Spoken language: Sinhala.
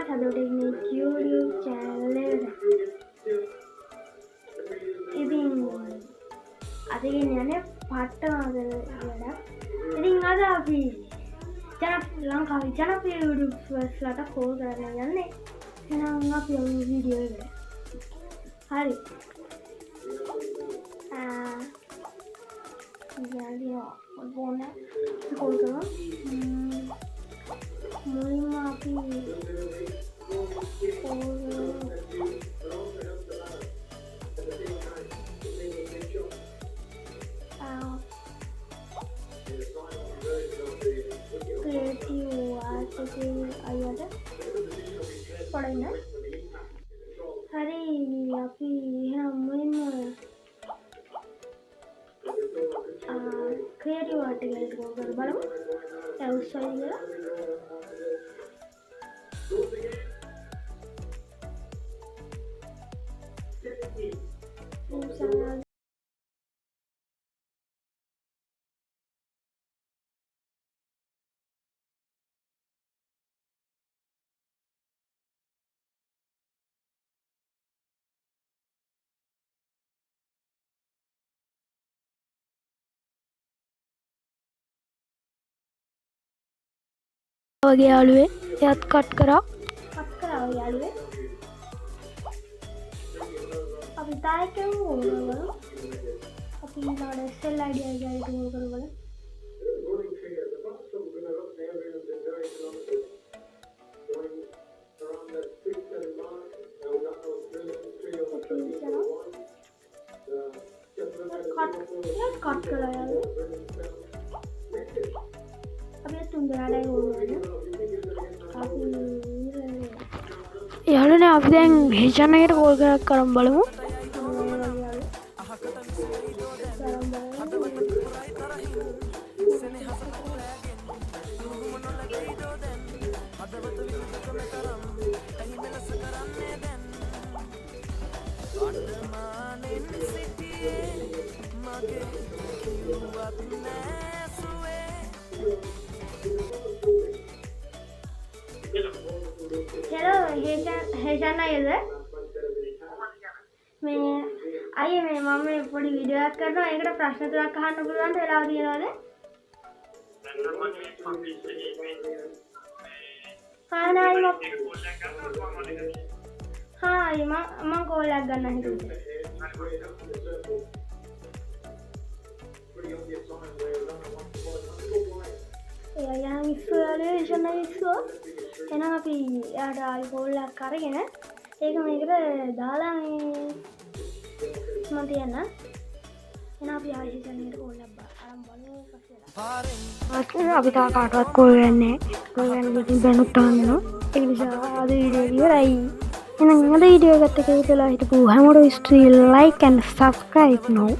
හදවත මේ YouTube channel එකට. ඉතින් අද කියන්නේ පට්ටමද වැඩක්. ඉතින් අද අපි ලංකාවේ ජනප්‍රිය YouTubers ලට කෝල් කරන්න යන්නේ. එහෙනම් අපි යමු වීඩියෝ එකට. හරි. Jadi phone call करो मुझे माफी क्रिएटिव आर्ट के आया था पढ़ाई ना अरे अभी हम क्रिएटिव आर्ट के බලමු එවුස්සයි කියලා වගේ යාළුවේ එයත් කට් කරා යාළුවේ අපි තායකම ඕනවලු අපි ඊළඟ SL ID එකකට ඕන කරවල කට් කරලා යාළුවේ අපි තුන් දෙනාටයි ඕනේ යාළුවනේ අපි දැන් හේෂන් එකට කෝල් කරක් කරන් බලමු Hello, Heshan ayuda. मैं आइए मैं मम्मी पूरी वीडियो याद कर रहा हूँ एक प्रश्न तो आप कहाँ नंबर वन फैला दिया वाले हाँ ना हाँ ये माँ को लग करना है यहाँ इसको वाले Heshan इसको එහෙනම් අපි යාට ආයි කෝල් එකක් කරගෙන ඒක මේකට දාලා මේ මම තියන්න එහෙනම් අපි ආයි Heshan එකට කෝල් එකක් අරන් බලමු පස්සේ අපි තා කාටවත් කෝල් කරන්නේ කෝල් කරන ඉතින් බැනුත් තාන්නනවා ඒ නිසා අද වීඩියෝ එක ඉවරයි එහෙනම් අද වීඩියෝ එකත් එක්ක ඉතලා හිටපු හැමෝටම Stree like and subscribe now